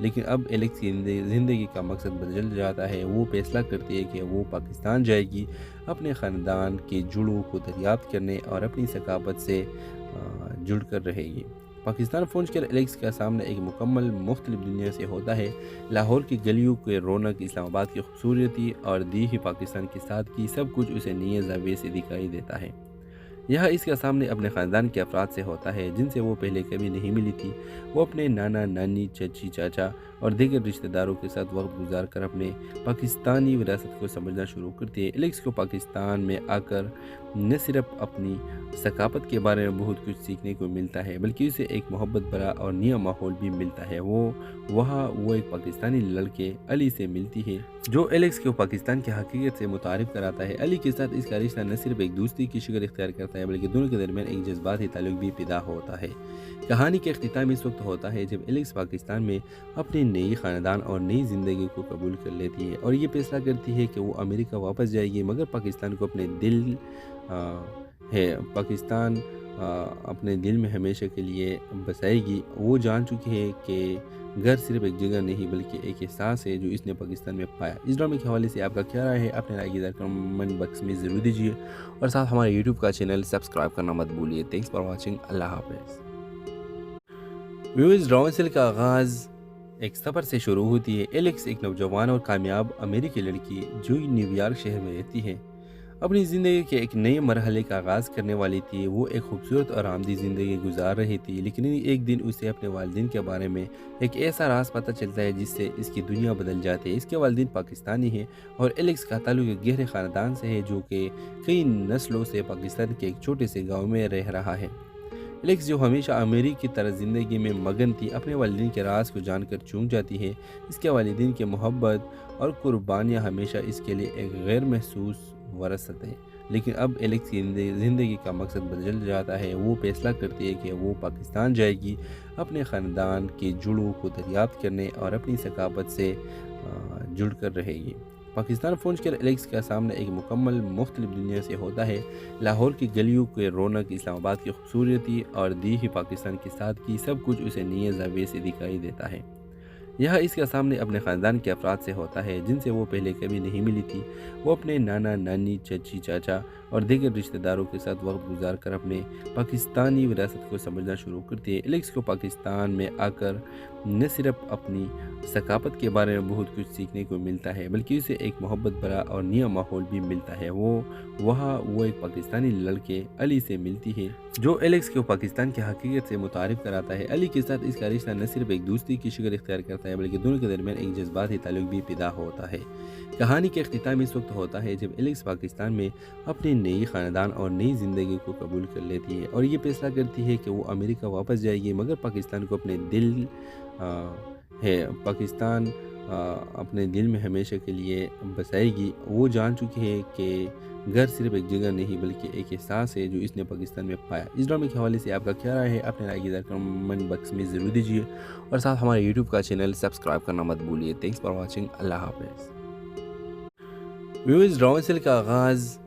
لیکن اب ایلیکس کی زندگی کا مقصد بدل جاتا ہے۔ وہ فیصلہ کرتی ہے کہ وہ پاکستان جائے گی، اپنے خاندان کے جڑوں کو دریافت کرنے اور اپنی ثقافت سے جڑ کر رہے گی۔ پاکستان پہنچ کر ایلیکس کا سامنا ایک مکمل مختلف دنیا سے ہوتا ہے۔ لاہور کی گلیوں کے رونق، اسلام آباد کی خوبصورتی اور دیہی پاکستان کی سادگی، سب کچھ اسے نئے زاویے سے دکھائی دیتا ہے۔ یہاں اس کا سامنے اپنے خاندان کے افراد سے ہوتا ہے جن سے وہ پہلے کبھی نہیں ملی تھی۔ وہ اپنے نانا، نانی، چچی، چاچا اور دیگر رشتہ داروں کے ساتھ وقت گزار کر اپنے پاکستانی وراثت کو سمجھنا شروع کرتی ہے۔ ایلیکس کو پاکستان میں آ کر نہ صرف اپنی ثقافت کے بارے میں بہت کچھ سیکھنے کو ملتا ہے بلکہ اسے ایک محبت بھرا اور نیا ماحول بھی ملتا ہے۔ وہاں وہ ایک پاکستانی لڑکے علی سے ملتی ہے جو ایلیکس کو پاکستان کی حقیقت سے متعارف کراتا ہے۔ علی کے ساتھ اس کا رشتہ نہ صرف ایک دوستی کی شکل اختیار کرتا ہے بلکہ دونوں کے درمیان ایک جذباتی تعلق بھی پیدا ہوتا ہے۔ کہانی کا اختتام اس وقت ہوتا ہے جب ایلیکس پاکستان میں اپنے نئی خاندان اور نئی زندگی کو قبول کر لیتی ہے اور یہ فیصلہ کرتی ہے کہ وہ امریکہ واپس جائے گی، مگر پاکستان کو اپنے دل پاکستان اپنے دل میں ہمیشہ کے لیے بسائے گی۔ وہ جان چکی ہے کہ گھر صرف ایک جگہ نہیں بلکہ ایک احساس ہے جو اس نے پاکستان میں پایا۔ اس ڈرامے کے حوالے سے آپ کا کیا رائے ہے؟ اپنے رائے کی کمنٹ باکس میں ضرور دیجیے اور ساتھ ہمارے یوٹیوب کا چینل سبسکرائب کرنا مت بھولیے۔ Thanks for watching. اللہ حافظ۔ ویورز، ڈرامے کا آغاز ایک سفر سے شروع ہوتی ہے۔ ایلیکس ایک نوجوان اور کامیاب امریکی لڑکی جو نیو یارک شہر میں رہتی ہے، اپنی زندگی کے ایک نئے مرحلے کا آغاز کرنے والی تھی۔ وہ ایک خوبصورت اور آرامدہ زندگی گزار رہی تھی، لیکن ایک دن اسے اپنے والدین کے بارے میں ایک ایسا راز پتہ چلتا ہے جس سے اس کی دنیا بدل جاتی ہے۔ اس کے والدین پاکستانی ہیں اور ایلیکس کا تعلق ایک گہرے خاندان سے ہے جو کہ کئی نسلوں سے پاکستان کے ایک چھوٹے سے گاؤں میں رہ رہا ہے۔ ایلیکس، جو ہمیشہ امریکی کی طرح زندگی میں مگن تھی، اپنے والدین کے راز کو جان کر چونک جاتی ہے۔ اس کے والدین کی محبت اور قربانیاں ہمیشہ اس کے لیے ایک غیر محسوس وراثت ہے۔ لیکن اب ایلیکس کی زندگی کا مقصد بدل جاتا ہے۔ وہ فیصلہ کرتی ہے کہ وہ پاکستان جائے گی، اپنے خاندان کے جڑوں کو دریافت کرنے اور اپنی ثقافت سے جڑ کر رہے گی۔ پاکستان پہنچ کر ایلیکس کا سامنا ایک مکمل مختلف دنیا سے ہوتا ہے۔ لاہور کی گلیوں کے رونق، اسلام آباد کی خوبصورتی اور دیہی پاکستان کی سادگی، سب کچھ اسے نئے زاویے سے دکھائی دیتا ہے۔ یہاں اس کا سامنے اپنے خاندان کے افراد سے ہوتا ہے جن سے وہ پہلے کبھی نہیں ملی تھی۔ وہ اپنے نانا، نانی، چچی، چاچا اور دیگر رشتہ داروں کے ساتھ وقت گزار کر اپنے پاکستانی وراثت کو سمجھنا شروع کرتی ہے۔ ایلیکس کو پاکستان میں آ کر نہ صرف اپنی ثقافت کے بارے میں بہت کچھ سیکھنے کو ملتا ہے بلکہ اسے ایک محبت بھرا اور نیا ماحول بھی ملتا ہے۔ وہاں وہ ایک پاکستانی لڑکے علی سے ملتی ہے جو ایلیکس کو پاکستان کی حقیقت سے متعارف کراتا ہے۔ علی کے ساتھ اس کا رشتہ نہ صرف ایک دوستی کی شکل اختیار کرتا ہے بلکہ دونوں کے درمیان ایک جذباتی تعلق بھی پیدا ہوتا ہے۔ کہانی کا اختتام اس وقت ہوتا ہے جب ایلیکس پاکستان میں اپنے نئی خاندان اور نئی زندگی کو قبول کر لیتی ہے اور یہ فیصلہ کرتی ہے کہ وہ امریکہ واپس جائے گی، مگر پاکستان کو اپنے پاکستان اپنے دل میں ہمیشہ کے لیے بسائے گی۔ وہ جان چکی ہے کہ گھر صرف ایک جگہ نہیں بلکہ ایک احساس ہے جو اس نے پاکستان میں پایا۔ اس ڈرامے کے حوالے سے آپ کا کیا رائے ہے؟ اپنے رائے کی کمنٹ باکس میں ضرور دیجیے اور ساتھ ہمارے یوٹیوب کا چینل سبسکرائب کرنا مت بھولیے۔ Thanks for watching. اللہ حافظ۔ ویورز، ڈرامے کا آغاز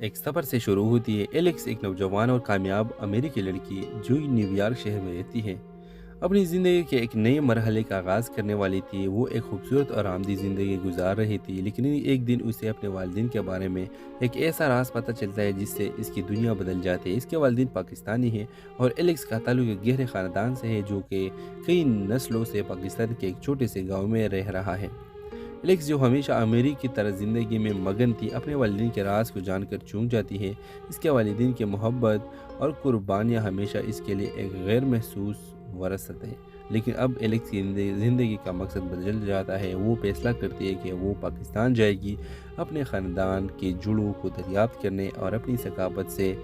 ایک سفر سے شروع ہوتی ہے۔ ایلیکس ایک نوجوان اور کامیاب امریکی لڑکی جو نیو یارک شہر میں رہتی ہے، اپنی زندگی کے ایک نئے مرحلے کا آغاز کرنے والی تھی۔ وہ ایک خوبصورت اور آرامدہ زندگی گزار رہی تھی، لیکن ایک دن اسے اپنے والدین کے بارے میں ایک ایسا راز پتہ چلتا ہے جس سے اس کی دنیا بدل جاتی ہے۔ اس کے والدین پاکستانی ہیں اور ایلیکس کا تعلق ایک گہرے خاندان سے ہے جو کہ کئی نسلوں سے پاکستان کے ایک چھوٹے سے گاؤں میں رہ رہا ہے۔ ایلیکس، جو ہمیشہ امریکی کی طرح زندگی میں مگن تھی، اپنے والدین کے راز کو جان کر چونک جاتی ہے۔ اس کے والدین کی محبت اور قربانیاں ہمیشہ اس کے لیے ایک غیر محسوس وراثت ہے۔ لیکن اب ایلیکس کی زندگی کا مقصد بدل جاتا ہے۔ وہ فیصلہ کرتی ہے کہ وہ پاکستان جائے گی، اپنے خاندان کے جڑوں کو دریافت کرنے اور اپنی ثقافت سے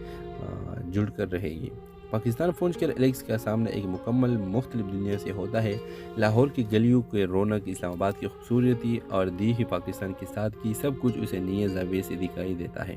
جڑ کر رہے گی۔ پاکستان پہنچ کر ایلیکس کا سامنا ایک مکمل مختلف دنیا سے ہوتا ہے۔ لاہور کی گلیوں کے رونق، اسلام آباد کی خوبصورتی اور دیہی پاکستان کی سادگی، سب کچھ اسے نئے زاویے سے دکھائی دیتا ہے۔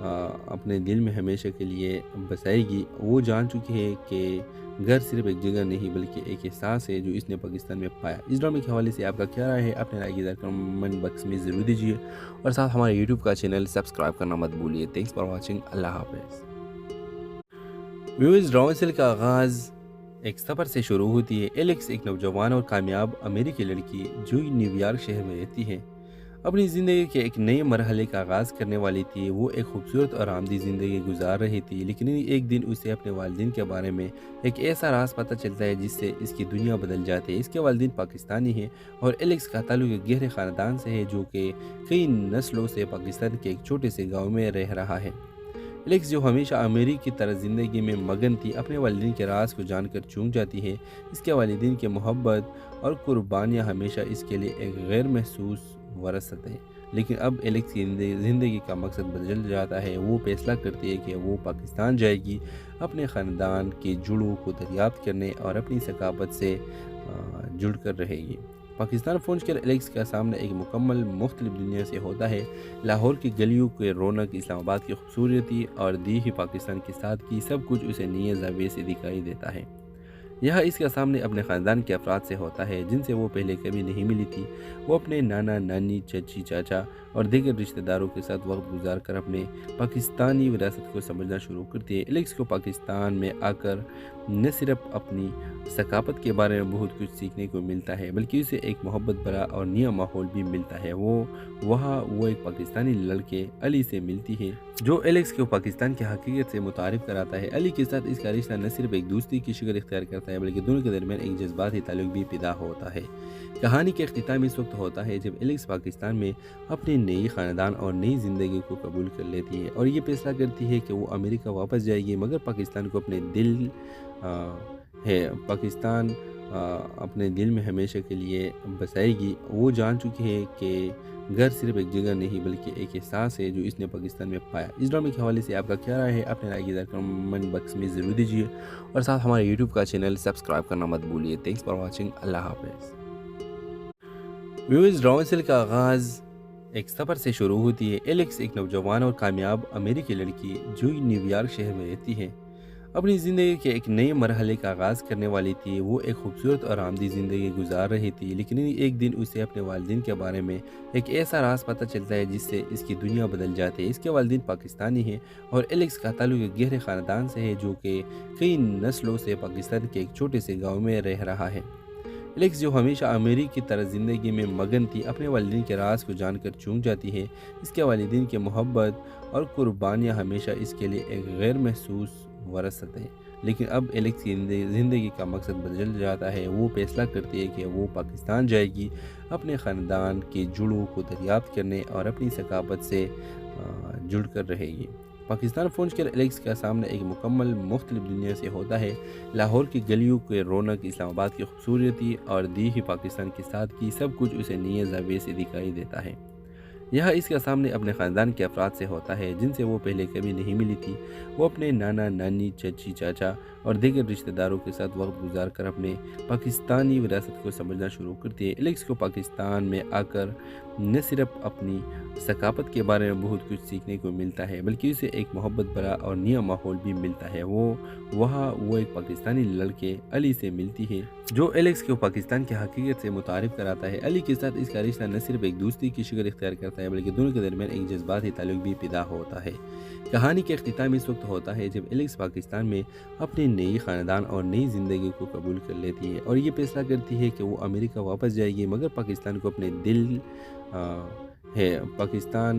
اپنے دل میں ہمیشہ کے لیے بسائے گی۔ وہ جان چکی ہے کہ گھر صرف ایک جگہ نہیں بلکہ ایک احساس ہے جو اس نے پاکستان میں پایا۔ اس ڈرامے کے حوالے سے آپ کا کیا رائے ہے؟ اپنے رائے کی کمنٹ باکس میں ضرور دیجیے اور ساتھ ہمارے یوٹیوب کا چینل سبسکرائب کرنا مت بھولیے۔ Thanks for watching. اللہ حافظ۔ ویورز، ڈرامے کا آغاز ایک سفر سے شروع ہوتی ہے۔ ایلیکس ایک نوجوان اور کامیاب امریکی لڑکی جو نیو یارک شہر میں رہتی ہے، اپنی زندگی کے ایک نئے مرحلے کا آغاز کرنے والی تھی۔ وہ ایک خوبصورت اور آرامدہ زندگی گزار رہی تھی، لیکن ایک دن اسے اپنے والدین کے بارے میں ایک ایسا راز پتہ چلتا ہے جس سے اس کی دنیا بدل جاتی ہے۔ اس کے والدین پاکستانی ہیں اور ایلیکس کا تعلق ایک گہرے خاندان سے ہے جو کہ کئی نسلوں سے پاکستان کے ایک چھوٹے سے گاؤں میں رہ رہا ہے۔ ایلیکس، جو ہمیشہ امریکی کی طرح زندگی میں مگن تھی، اپنے والدین کے راز کو جان کر چونک جاتی ہے۔ اس کے والدین کی محبت اور قربانیاں ہمیشہ اس کے لیے ایک غیر محسوس وراثت ہے۔ لیکن اب ایلیکس کی زندگی کا مقصد بدل جاتا ہے۔ وہ فیصلہ کرتی ہے کہ وہ پاکستان جائے گی، اپنے خاندان کی جڑوں کو دریافت کرنے اور اپنی ثقافت سے جڑ کر رہے گی۔ پاکستان پہنچ کر ایلیکس کا سامنا ایک مکمل مختلف دنیا سے ہوتا ہے۔ لاہور کی گلیوں کے رونق، اسلام آباد کی خوبصورتی اور دیہی پاکستان کی سادگی، سب کچھ اسے نئے زاویے سے دکھائی دیتا ہے۔ یہاں اس کا سامنے اپنے خاندان کے افراد سے ہوتا ہے جن سے وہ پہلے کبھی نہیں ملی تھی۔ وہ اپنے نانا، نانی، چچی، چاچا اور دیگر رشتہ داروں کے ساتھ وقت گزار کر اپنے پاکستانی وراثت کو سمجھنا شروع کرتی ہے۔ ایلیکس کو پاکستان میں آ کر نہ صرف اپنی ثقافت کے بارے میں بہت کچھ سیکھنے کو ملتا ہے بلکہ اسے ایک محبت بھرا اور نیا ماحول بھی ملتا ہے۔ وہاں وہ ایک پاکستانی لڑکے علی سے ملتی ہے جو ایلیکس کو پاکستان کی حقیقت سے متعارف کراتا ہے۔ علی کے ساتھ اس کا رشتہ نہ صرف ایک دوستی کی شکل اختیار کرتا ہے بلکہ دونوں کے درمیان ایک جذباتی تعلق بھی پیدا ہوتا ہے۔ کہانی کے اختتام اس وقت ہوتا ہے جب ایلیکس پاکستان میں اپنے نئی خاندان اور نئی زندگی کو قبول کر لیتی ہے اور یہ فیصلہ کرتی ہے کہ وہ امریکہ واپس جائے گی، مگر پاکستان کو اپنے دل پاکستان اپنے دل میں ہمیشہ کے لیے بسائے گی۔ وہ جان چکی ہے کہ گھر صرف ایک جگہ نہیں بلکہ ایک احساس ہے جو اس نے پاکستان میں پایا۔ اس ڈرامے کے حوالے سے آپ کا کیا رائے ہے؟ اپنے رائے کی کمنٹ باکس میں ضرور دیجیے اور ساتھ ہمارے یوٹیوب کا چینل سبسکرائب کرنا مت بھولیے۔ Thanks for watching. اللہ حافظ۔ ویورز، ڈرامے کا آغاز ایک سفر سے شروع ہوتی ہے۔ ایلیکس ایک نوجوان اور کامیاب امریکی لڑکی جو نیو یارک شہر میں رہتی ہے، اپنی زندگی کے ایک نئے مرحلے کا آغاز کرنے والی تھی۔ وہ ایک خوبصورت اور آرامدہ زندگی گزار رہی تھی، لیکن ایک دن اسے اپنے والدین کے بارے میں ایک ایسا راز پتہ چلتا ہے جس سے اس کی دنیا بدل جاتی ہے۔ اس کے والدین پاکستانی ہیں اور ایلیکس کا تعلق ایک گہرے خاندان سے ہے جو کہ کئی نسلوں سے پاکستان کے ایک چھوٹے سے گاؤں میں رہ رہا ہے۔ ایلیکس، جو ہمیشہ امریکی کی طرح زندگی میں مگن تھی، اپنے والدین کے راز کو جان کر چونک جاتی ہے۔ اس کے والدین کی محبت اور قربانیاں ہمیشہ اس کے لیے ایک غیر محسوس وراثت ہے۔ لیکن اب ایلیکس کی زندگی کا مقصد بدل جاتا ہے۔ وہ فیصلہ کرتی ہے کہ وہ پاکستان جائے گی، اپنے خاندان کی جڑوں کو دریافت کرنے اور اپنی ثقافت سے جڑ کر رہے گی۔ پاکستان پہنچ کر ایلیکس کا سامنا ایک مکمل مختلف دنیا سے ہوتا ہے۔ لاہور کی گلیوں کے رونق، اسلام آباد کی خوبصورتی اور دیہی پاکستان کی سادگی، سب کچھ اسے نئے زاویے سے دکھائی دیتا ہے۔ یہاں اس کا سامنے اپنے خاندان کے افراد سے ہوتا ہے جن سے وہ پہلے کبھی نہیں ملی تھی۔ وہ اپنے نانا، نانی، چچی، چاچا اور دیگر رشتہ داروں کے ساتھ وقت گزار کر اپنے پاکستانی وراثت کو سمجھنا شروع کرتی ہے۔ ایلیکس کو پاکستان میں آ کر نہ صرف اپنی ثقافت کے بارے میں بہت کچھ سیکھنے کو ملتا ہے بلکہ اسے ایک محبت بھرا اور نیا ماحول بھی ملتا ہے۔ وہاں وہ ایک پاکستانی لڑکے علی سے ملتی ہے جو ایلیکس کو پاکستان کی حقیقت سے متعارف کراتا ہے۔ علی کے ساتھ اس کا رشتہ نہ صرف ایک دوستی کی شکل اختیار کرتا ہے بلکہ دونوں کے درمیان ایک جذباتی تعلق بھی پیدا ہوتا ہے۔ کہانی کے اختتام اس وقت ہوتا ہے جب ایلیکس پاکستان میں اپنے نئی خاندان اور نئی زندگی کو قبول کر لیتی ہے اور یہ فیصلہ کرتی ہے کہ وہ امریکہ واپس جائے گی، مگر پاکستان کو اپنے دل پاکستان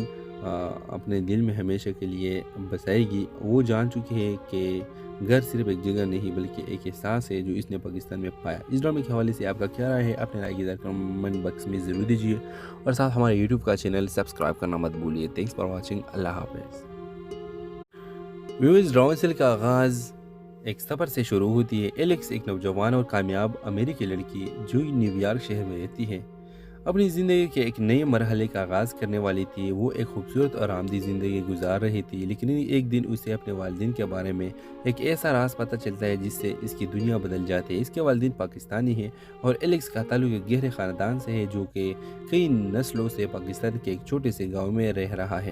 اپنے دل میں ہمیشہ کے لیے بسائے گی۔ وہ جان چکی ہے کہ گھر صرف ایک جگہ نہیں بلکہ ایک احساس ہے جو اس نے پاکستان میں پایا۔ اس ڈرامے کے حوالے سے آپ کا کیا رائے ہے؟ اپنے رائے کی کمنٹ باکس میں ضرور دیجیے اور ساتھ ہمارے یوٹیوب کا چینل سبسکرائب کرنا مت بھولیے۔ Thanks for watching. اللہ حافظ۔ ویورز، ڈرامے کا آغاز ایک سفر سے شروع ہوتی ہے۔ ایلیکس ایک نوجوان اور کامیاب امریکی لڑکی جو نیو یارک شہر میں رہتی ہے، اپنی زندگی کے ایک نئے مرحلے کا آغاز کرنے والی تھی۔ وہ ایک خوبصورت اور آرامدہ زندگی گزار رہی تھی، لیکن ایک دن اسے اپنے والدین کے بارے میں ایک ایسا راز پتہ چلتا ہے جس سے اس کی دنیا بدل جاتی ہے۔ اس کے والدین پاکستانی ہیں اور ایلیکس کا تعلق ایک گہرے خاندان سے ہے جو کہ کئی نسلوں سے پاکستان کے ایک چھوٹے سے گاؤں میں رہ رہا ہے۔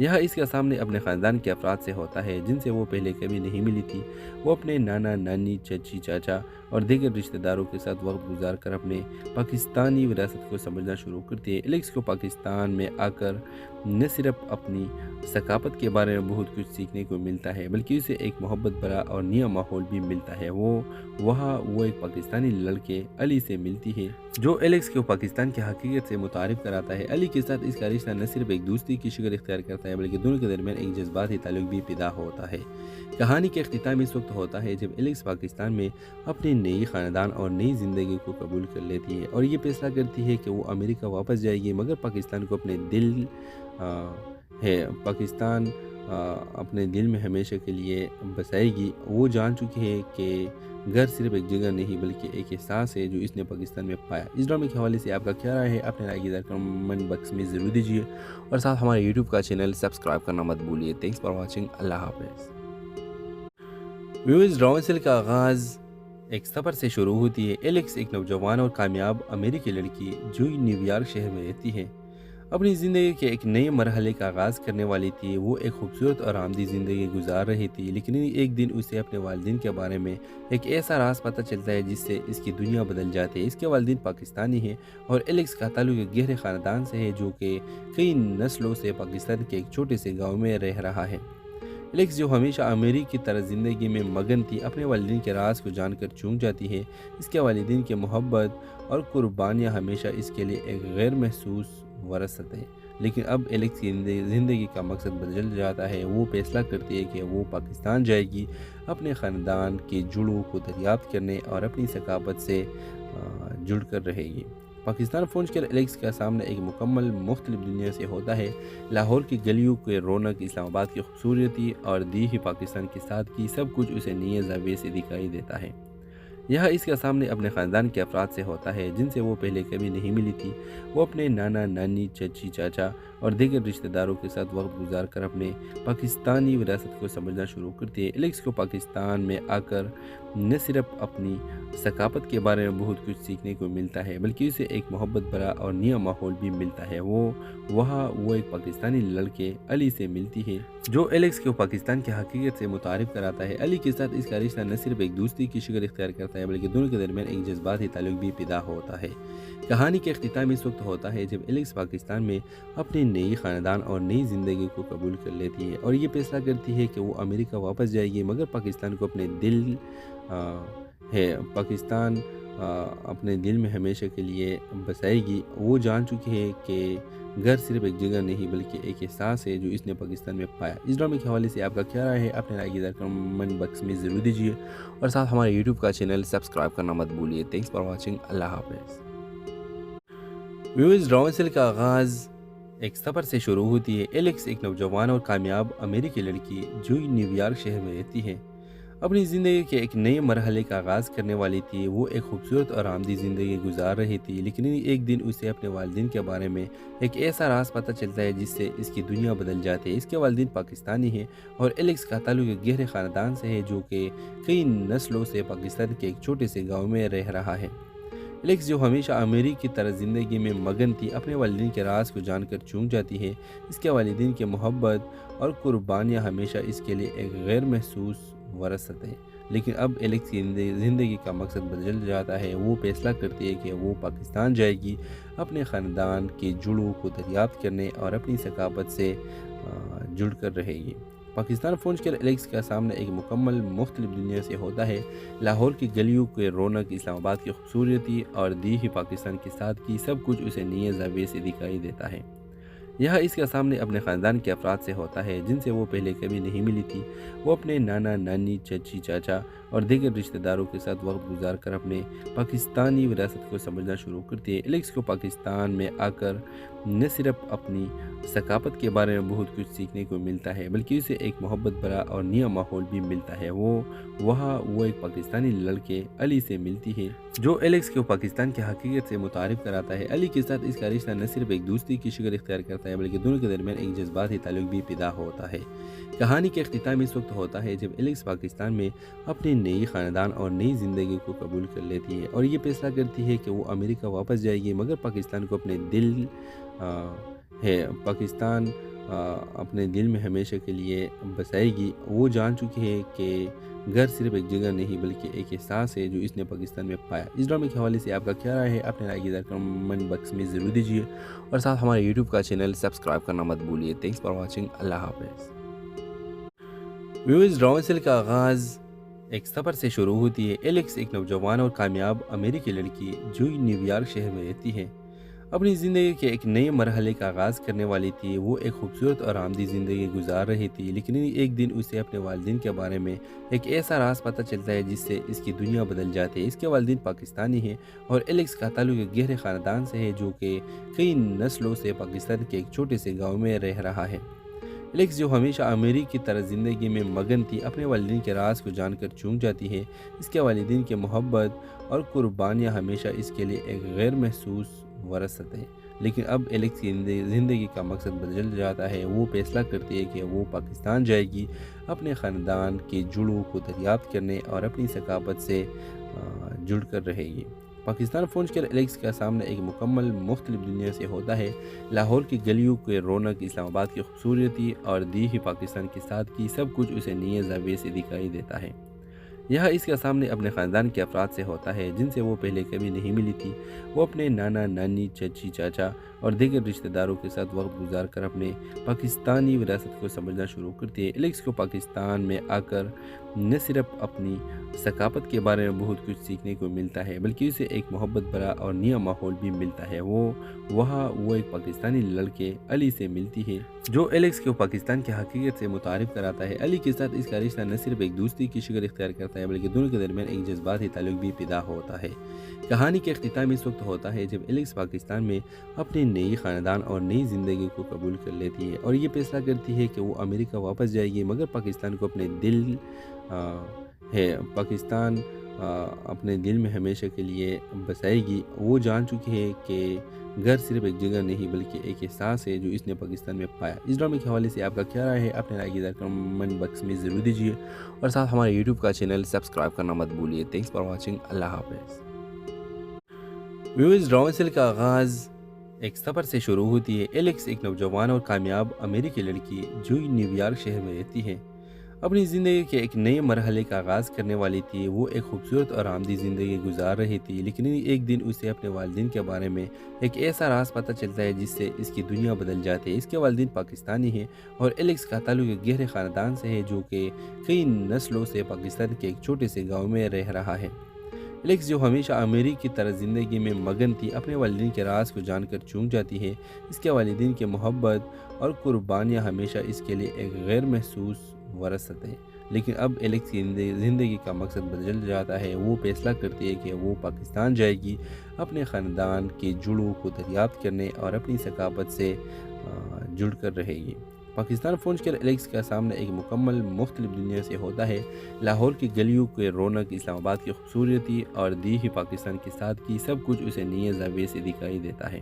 یہاں اس کا سامنے اپنے خاندان کے افراد سے ہوتا ہے جن سے وہ پہلے کبھی نہیں ملی تھی۔ وہ اپنے نانا نانی، چچی، چاچا اور دیگر رشتہ داروں کے ساتھ وقت گزار کر اپنے پاکستانی وراثت کو سمجھنا شروع کرتی ہے۔ ایلیکس کو پاکستان میں آ کر نہ صرف اپنی ثقافت کے بارے میں بہت کچھ سیکھنے کو ملتا ہے بلکہ اسے ایک محبت بھرا اور نیا ماحول بھی ملتا ہے۔ وہ ایک پاکستانی لڑکے علی سے ملتی ہے جو ایلیکس کو پاکستان کی حقیقت سے متعارف کراتا ہے۔ علی کے ساتھ اس کا رشتہ نہ صرف ایک دوستی کی شکل اختیار کرتا ہے بلکہ دونوں کے درمیان ایک جذباتی تعلق بھی پیدا ہوتا ہے۔ کہانی کے اختتام اس وقت ہوتا ہے جب ایلیکس پاکستان میں اپنی نئی خاندان اور نئی زندگی کو قبول کر لیتی ہے اور یہ فیصلہ کرتی ہے کہ وہ امریکہ واپس جائے گی مگر پاکستان کو اپنے دل میں ہمیشہ کے لیے بسائے گی۔ وہ جان چکی ہے کہ گھر صرف ایک جگہ نہیں بلکہ ایک احساس ہے جو اس نے پاکستان میں پایا۔ اس ڈرامے کے حوالے سے آپ کا کیا رائے ہے؟ اپنے رائے کی کمنٹ باکس میں ضرور دیجیے اور ساتھ ہمارے یوٹیوب کا چینل سبسکرائب کرنا مت بھولیے۔ Thanks for watching. اللہ حافظ۔ ویورز، ڈرامے کا آغاز ایک سفر سے شروع ہوتی ہے۔ ایلیکس ایک نوجوان اور کامیاب امریکی لڑکی جو نیو یارک شہر میں رہتی ہے اپنی زندگی کے ایک نئے مرحلے کا آغاز کرنے والی تھی۔ وہ ایک خوبصورت اور آرامدہ زندگی گزار رہی تھی لیکن ایک دن اسے اپنے والدین کے بارے میں ایک ایسا راز پتہ چلتا ہے جس سے اس کی دنیا بدل جاتی ہے۔ اس کے والدین پاکستانی ہیں اور ایلیکس کا تعلق ایک گہرے خاندان سے ہے جو کہ کئی نسلوں سے پاکستان کے ایک چھوٹے سے گاؤں میں رہ رہا ہے۔ ایلیکس جو ہمیشہ امریکی کی طرح زندگی میں مگن تھی اپنے والدین کے راز کو جان کر چونک جاتی ہے۔ اس کے والدین کی محبت اور قربانیاں ہمیشہ اس کے لیے ایک غیر محسوس وراثت ہے، لیکن اب ایلیکس کی زندگی کا مقصد بدل جاتا ہے۔ وہ فیصلہ کرتی ہے کہ وہ پاکستان جائے گی اپنے خاندان کے جڑوں کو دریافت کرنے اور اپنی ثقافت سے جڑ کر رہے گی۔ پاکستان پہنچ کر ایلیکس کا سامنا ایک مکمل مختلف دنیا سے ہوتا ہے۔ لاہور کی گلیوں کے رونق، اسلام آباد کی خوبصورتی اور دیہی پاکستان کی سادگی، سب کچھ اسے نئے زاویے سے دکھائی دیتا ہے۔ یہاں اس کا سامنے اپنے خاندان کے افراد سے ہوتا ہے جن سے وہ پہلے کبھی نہیں ملی تھی۔ وہ اپنے نانا نانی، چچی، چاچا اور دیگر رشتہ داروں کے ساتھ وقت گزار کر اپنے پاکستانی وراثت کو سمجھنا شروع کرتی ہے۔ ایلیکس کو پاکستان میں آ کر نہ صرف اپنی ثقافت کے بارے میں بہت کچھ سیکھنے کو ملتا ہے بلکہ اسے ایک محبت بھرا اور نیا ماحول بھی ملتا ہے۔ وہ ایک پاکستانی لڑکے علی سے ملتی ہے جو ایلیکس کو پاکستان کی حقیقت سے متعارف کراتا ہے۔ علی کے ساتھ اس کا رشتہ نہ صرف ایک دوستی کی شکل اختیار کرتا ہے بلکہ دونوں کے درمیان ایک جذباتی تعلق بھی پیدا ہوتا ہے۔ کہانی کے اختتام اس وقت ہوتا ہے جب ایلیکس پاکستان میں اپنی نئی خاندان اور نئی زندگی کو قبول کر لیتی ہے اور یہ فیصلہ کرتی ہے کہ وہ امریکہ واپس جائے گی مگر پاکستان کو اپنے دل میں ہمیشہ کے لیے بسائے گی۔ وہ جان چکی ہے کہ گھر صرف ایک جگہ نہیں بلکہ ایک احساس ہے جو اس نے پاکستان میں پایا۔ اس ڈرامے کے حوالے سے آپ کا کیا رائے ہے؟ اپنے رائے کی کمنٹ باکس میں ضرور دیجیے اور ساتھ ہمارے یوٹیوب کا چینل سبسکرائب کرنا مت بھولیے۔ Thanks for watching. اللہ حافظ۔ ویورز، ڈرامے کا آغاز ایک سفر سے شروع ہوتی ہے۔ ایلیکس ایک نوجوان اور کامیاب امریکی لڑکی جو نیو یارک شہر میں رہتی ہے اپنی زندگی کے ایک نئے مرحلے کا آغاز کرنے والی تھی۔ وہ ایک خوبصورت اور آرامدہ زندگی گزار رہی تھی لیکن ایک دن اسے اپنے والدین کے بارے میں ایک ایسا راز پتہ چلتا ہے جس سے اس کی دنیا بدل جاتی ہے۔ اس کے والدین پاکستانی ہیں اور ایلیکس کا تعلق ایک گہرے خاندان سے ہے جو کہ کئی نسلوں سے پاکستان کے ایک چھوٹے سے گاؤں میں رہ رہا ہے۔ ایلیکس جو ہمیشہ امریکی کی طرح زندگی میں مگن تھی اپنے والدین کے راز کو جان کر چونک جاتی ہے۔ اس کے والدین کی محبت اور قربانیاں ہمیشہ اس کے لیے ایک غیر محسوس وراثت ہے، لیکن اب ایلیکس کی زندگی کا مقصد بدل جاتا ہے۔ وہ فیصلہ کرتی ہے کہ وہ پاکستان جائے گی اپنے خاندان کے جڑوں کو دریافت کرنے اور اپنی ثقافت سے جڑ کر رہے گی۔ پاکستان پہنچ کر ایلیکس کا سامنا ایک مکمل مختلف دنیا سے ہوتا ہے۔ لاہور کی گلیوں کے رونق، اسلام آباد کی خوبصورتی اور دیہی پاکستان کی سادگی، سب کچھ اسے نئے زاویے سے دکھائی دیتا ہے۔ یہاں اس کا سامنے اپنے خاندان کے افراد سے ہوتا ہے جن سے وہ پہلے کبھی نہیں ملی تھی۔ وہ اپنے نانا نانی، چچی، چاچا اور دیگر رشتہ داروں کے ساتھ وقت گزار کر اپنے پاکستانی وراثت کو سمجھنا شروع کرتی ہے۔ ایلیکس کو پاکستان میں آ کر نہ صرف اپنی ثقافت کے بارے میں بہت کچھ سیکھنے کو ملتا ہے بلکہ اسے ایک محبت بھرا اور نیا ماحول بھی ملتا ہے۔ وہ ایک پاکستانی لڑکے علی سے ملتی ہے جو ایلیکس کو پاکستان کی حقیقت سے متعارف کراتا ہے۔ علی کے ساتھ اس کا رشتہ نہ صرف ایک دوستی کی شکل اختیار کرتا ہے بلکہ دونوں کے درمیان ایک جذباتی تعلق بھی پیدا ہوتا ہے۔ کہانی کے اختتام اس وقت ہوتا ہے جب ایلیکس پاکستان میں اپنی نئی خاندان اور نئی زندگی کو قبول کر لیتی ہے اور یہ فیصلہ کرتی ہے کہ وہ امریکہ واپس جائے گی مگر پاکستان کو ہے پاکستان اپنے دل میں ہمیشہ کے لیے بسائے گی۔ وہ جان چکی ہے کہ گھر صرف ایک جگہ نہیں بلکہ ایک احساس ہے جو اس نے پاکستان میں پایا۔ اس ڈرامے کے حوالے سے آپ کا کیا رائے ہے؟ اپنے رائے کی کمنٹ باکس میں ضرور دیجیے اور ساتھ ہمارے یوٹیوب کا چینل سبسکرائب کرنا مت بھولیے۔ Thanks for watching. اللہ حافظ۔ ویورز، ڈرامے سیل کا آغاز ایک سفر سے شروع ہوتی ہے۔ ایلیکس ایک نوجوان اور کامیاب امریکی لڑکی جو نیو یارک شہر میں رہتی ہے اپنی زندگی کے ایک نئے مرحلے کا آغاز کرنے والی تھی۔ وہ ایک خوبصورت اور آرامدہ زندگی گزار رہی تھی، لیکن ایک دن اسے اپنے والدین کے بارے میں ایک ایسا راز پتہ چلتا ہے جس سے اس کی دنیا بدل جاتی ہے۔ اس کے والدین پاکستانی ہیں اور ایلیکس کا تعلق ایک گہرے خاندان سے ہے جو کہ کئی نسلوں سے پاکستان کے ایک چھوٹے سے گاؤں میں رہ رہا ہے۔ ایلیکس، جو ہمیشہ امیر کی طرح زندگی میں مگن تھی، اپنے والدین کے راز کو جان کر چونک جاتی ہے۔ اس کے والدین کی محبت اور قربانیاں ہمیشہ اس کے لیے ایک غیر محسوس وراثت ہے۔ لیکن اب ایلیکس کی زندگی کا مقصد بدل جاتا ہے۔ وہ فیصلہ کرتی ہے کہ وہ پاکستان جائے گی، اپنے خاندان کے جڑوں کو دریافت کرنے اور اپنی ثقافت سے جڑ کر رہے گی۔ پاکستان پہنچ کر ایلیکس کا سامنا ایک مکمل مختلف دنیا سے ہوتا ہے۔ لاہور کی گلیوں کے رونق، اسلام آباد کی خوبصورتی اور دیہی پاکستان کی سادگی، سب کچھ اسے نئے زاویے سے دکھائی دیتا ہے۔ یہاں اس کا سامنے اپنے خاندان کے افراد سے ہوتا ہے جن سے وہ پہلے کبھی نہیں ملی تھی۔ وہ اپنے نانا، نانی، چچی، چاچا اور دیگر رشتہ داروں کے ساتھ وقت گزار کر اپنے پاکستانی وراثت کو سمجھنا شروع کرتی ہے۔ ایلیکس کو پاکستان میں آ کر نہ صرف اپنی ثقافت کے بارے میں بہت کچھ سیکھنے کو ملتا ہے بلکہ اسے ایک محبت بھرا اور نیا ماحول بھی ملتا ہے۔ وہاں وہ ایک پاکستانی لڑکے علی سے ملتی ہے جو ایلیکس کو پاکستان کی حقیقت سے متعارف کراتا ہے۔ علی کے ساتھ اس کا رشتہ نہ صرف ایک دوستی کی شکل اختیار کرتا ہے بلکہ دونوں کے درمیان ایک جذباتی تعلق بھی پیدا ہوتا ہے۔ کہانی کے اختتام اس وقت ہوتا ہے جب ایلیکس پاکستان میں اپنے نئی خاندان اور نئی زندگی کو قبول کر لیتی ہے اور یہ فیصلہ کرتی ہے کہ وہ امریکہ واپس جائے گی، مگر پاکستان کو اپنے دل پاکستان اپنے دل میں ہمیشہ کے لیے بسائے گی۔ وہ جان چکی ہے کہ گھر صرف ایک جگہ نہیں بلکہ ایک احساس ہے جو اس نے پاکستان میں پایا۔ اس ڈرامے کے حوالے سے آپ کا کیا رائے ہے؟ اپنے رائے کی کمنٹ باکس میں ضرور دیجیے اور ساتھ ہمارے یوٹیوب کا چینل سبسکرائب کرنا مت بھولیے۔ Thanks for watching. اللہ حافظ۔ ویورز، ڈرامے سیل کا آغاز ایک سفر سے شروع ہوتی ہے۔ ایلیکس ایک نوجوان اور کامیاب امریکی لڑکی جو نیو یارک شہر میں رہتی ہے اپنی زندگی کے ایک نئے مرحلے کا آغاز کرنے والی تھی۔ وہ ایک خوبصورت اور آرامدہ زندگی گزار رہی تھی، لیکن ایک دن اسے اپنے والدین کے بارے میں ایک ایسا راز پتہ چلتا ہے جس سے اس کی دنیا بدل جاتی ہے۔ اس کے والدین پاکستانی ہیں اور ایلیکس کا تعلق ایک گہرے خاندان سے ہے جو کہ کئی نسلوں سے پاکستان کے ایک چھوٹے سے گاؤں میں رہ رہا ہے۔ ایلیکس، جو ہمیشہ امیر کی طرح زندگی میں مگن تھی، اپنے والدین کے راز کو جان کر چونک جاتی ہے۔ اس کے والدین کی محبت اور قربانیاں ہمیشہ اس کے لیے ایک غیر محسوس وراثت ہے۔ لیکن اب ایلیکس کی زندگی کا مقصد بدل جاتا ہے۔ وہ فیصلہ کرتی ہے کہ وہ پاکستان جائے گی، اپنے خاندان کے جڑوں کو دریافت کرنے اور اپنی ثقافت سے جڑ کر رہے گی۔ پاکستان پہنچ کر ایلیکس کا سامنا ایک مکمل مختلف دنیا سے ہوتا ہے۔ لاہور کی گلیوں کے رونق، اسلام آباد کی خوبصورتی اور دیہی پاکستان کی سادگی، سب کچھ اسے نئے زاویے سے دکھائی دیتا ہے۔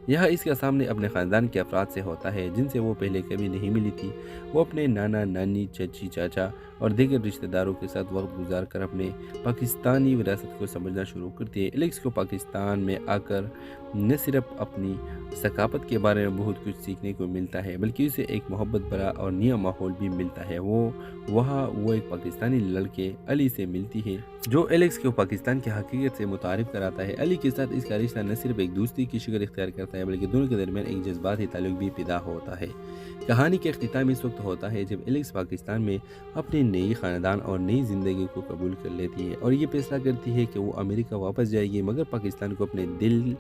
یہاں اس کا سامنے اپنے خاندان کے افراد سے ہوتا ہے جن سے وہ پہلے کبھی نہیں ملی تھی۔ وہ اپنے نانا، نانی، چچی، چاچا اور دیگر رشتہ داروں کے ساتھ وقت گزار کر اپنے پاکستانی وراثت کو سمجھنا شروع کرتی ہے۔ ایلیکس کو پاکستان میں آ کر نہ صرف اپنی ثقافت کے بارے میں بہت کچھ سیکھنے کو ملتا ہے بلکہ اسے ایک محبت بھرا اور نیا ماحول بھی ملتا ہے۔ وہاں وہ ایک پاکستانی لڑکے علی سے ملتی ہے جو ایلیکس کو پاکستان کی حقیقت سے متعارف کراتا ہے۔ علی کے ساتھ اس کا رشتہ نہ صرف ایک دوستی کی شکل اختیار کرتا ہے بلکہ دونوں کے درمیان ایک جذباتی تعلق بھی پیدا ہوتا ہے۔ کہانی کے اختتام اس وقت ہوتا ہے جب ایلیکس پاکستان میں اپنے نئی خاندان اور نئی زندگی کو قبول کر لیتی ہے اور یہ فیصلہ کرتی ہے کہ وہ امریکہ واپس جائے گی، مگر پاکستان کو اپنے دل